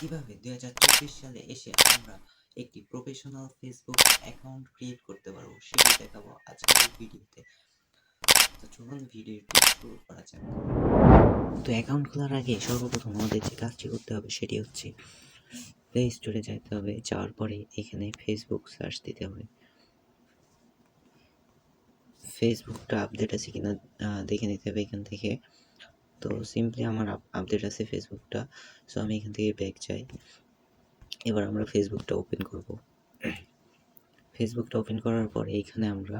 কিভাবে 2024 সালে এসে আমরা একটি প্রফেশনাল ফেসবুক অ্যাকাউন্ট ক্রিয়েট করতে পারবো সেটি দেখাবো আজকের এই ভিডিওতে। তো চলুন ভিডিওটি শুরু করা যাক। তো অ্যাকাউন্ট খোলার আগে সর্বপ্রথম আমাদের যে কাজটি করতে হবে সেটি হচ্ছে প্লে স্টোরে যেতে হবে। যাওয়ার পরে এখানে ফেসবুক সার্চ দিতে হবে। ফেসবুকটা আপডেট আছে কিনা দেখে নিতে হবে এখান থেকে। তো সিম্পলি আমার আপডেট আছে ফেসবুকটা, সো আমি এখান থেকে ব্যাক যাই। এবার আমরা ফেসবুকটা ওপেন করব। ফেসবুকটা ওপেন করার পরে এখানে আমরা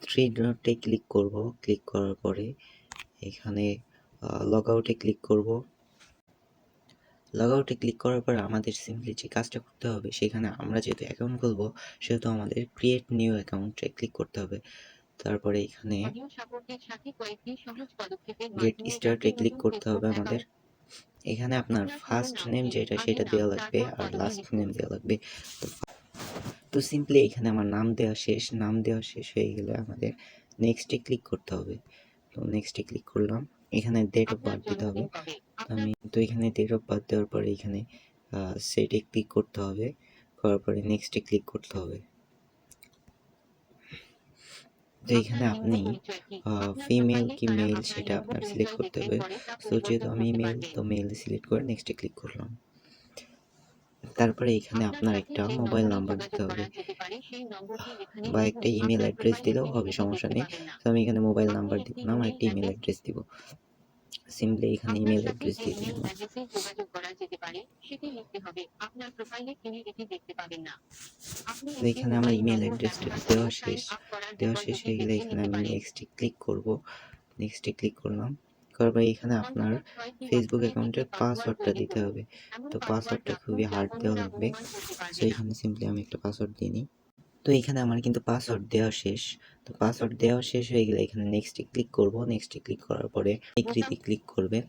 থ্রি ডটে ক্লিক করব। ক্লিক করার পরে এখানে লগ আউটে ক্লিক করব। লগ আউটে ক্লিক করার পর আমাদের সিম্পলি যে কাজটা করতে হবে, সেখানে আমরা যেহেতু অ্যাকাউন্ট খুলবো সেহেতু আমাদের ক্রিয়েট নিউ অ্যাকাউন্টে ক্লিক করতে হবে। তারপরে এখানে গেট স্টার্টে ক্লিক করতে হবে আমাদের। এখানে আপনার ফার্স্ট নেম যেটা সেটা দেওয়া লাগবে আর লাস্ট নেম দেওয়া লাগবে। তো সিম্পলি এখানে আমার নাম দেওয়া শেষ হয়ে গেলে আমাদের নেক্সটে ক্লিক করতে হবে। তো নেক্সটে ক্লিক করলাম। এখানে ডেট অফ বার্থ দিতে হবে। এখানে ডেট অফ বার্থ দেওয়ার পরে এখানে সেটে ক্লিক করতে হবে। করার পরে নেক্সটে ক্লিক করতে হবে। তো এখানে আপনি ফিমেল কি মেল সেটা আপনার সিলেক্ট করতে হবে। সো যেহেতু আমি মেল, তো মেল সিলেক্ট করে নেক্সটে ক্লিক করলাম। তারপরে এখানে আপনার একটা মোবাইল নাম্বার দিতে হবে বা একটা ইমেল অ্যাড্রেস দিলেও হবে, সমস্যা নেই। তো আমি এখানে মোবাইল নাম্বার দিব না, আমার একটা ইমেল অ্যাড্রেস দিব। সিম্পলি এখানে ইমেল অ্যাড্রেস দিয়ে দিলাম। এখানে আমার ইমেল অ্যাড্রেসটা দেওয়া শেষ হয়ে গেলে এখানে আমি নেক্সটে ক্লিক করব। নেক্সটে ক্লিক করলাম। করার পরে এখানে আপনার ফেসবুক অ্যাকাউন্টের পাসওয়ার্ডটা দিতে হবে। তো পাসওয়ার্ডটা খুবই হার্ড দেওয়া লাগবে। সো এখানে সিম্পলি আমি একটা পাসওয়ার্ড দিয়ে নিই। তো এখানে আমার কিন্তু পাসওয়ার্ড দেওয়া শেষ। তো পাসওয়ার্ড দেওয়া শেষ হয়ে গেলে এখানে নেক্সটে ক্লিক করব। নেক্সটে ক্লিক করার পরে এগ্রিতে ক্লিক করবেন।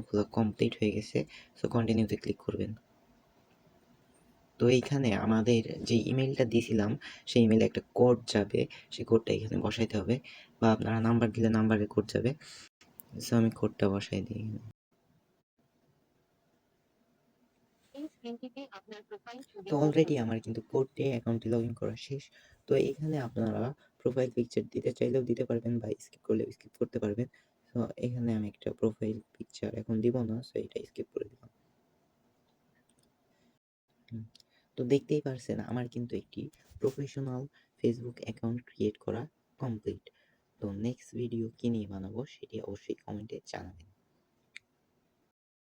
খোলা কমপ্লিট হয়ে গেছে। সো কন্টিনিউতে ক্লিক করবেন। তো এইখানে আমাদের যে ইমেলটা দিয়েছিলাম সেই ইমেলে একটা কোড যাবে, সেই কোডটা এখানে বসাইতে হবে, বা আপনারা নাম্বার দিলে নাম্বারে কোড যাবে। সো আমি কোডটা বসাই দিই। তো অলরেডি আমার কিন্তু কোড দিয়ে অ্যাকাউন্টে লগ ইন করা শেষ। তো এখানে আপনারা প্রোফাইল পিকচার দিতে চাইলেও দিতে পারবেন বা স্কিপ করলেও স্কিপ করতে পারবেন। তো এখানে আমি একটা প্রোফাইল পিকচার এখন দিব না, সো এটা স্কিপ করে দিলাম। তো দেখতেই পারছেন আমার কিন্তু একটি প্রফেশনাল ফেসবুক অ্যাকাউন্ট ক্রিয়েট করা কমপ্লিট। তো নেক্সট ভিডিও কী নিয়ে বানাবো সেটি অবশ্যই কমেন্টে জানাবেন।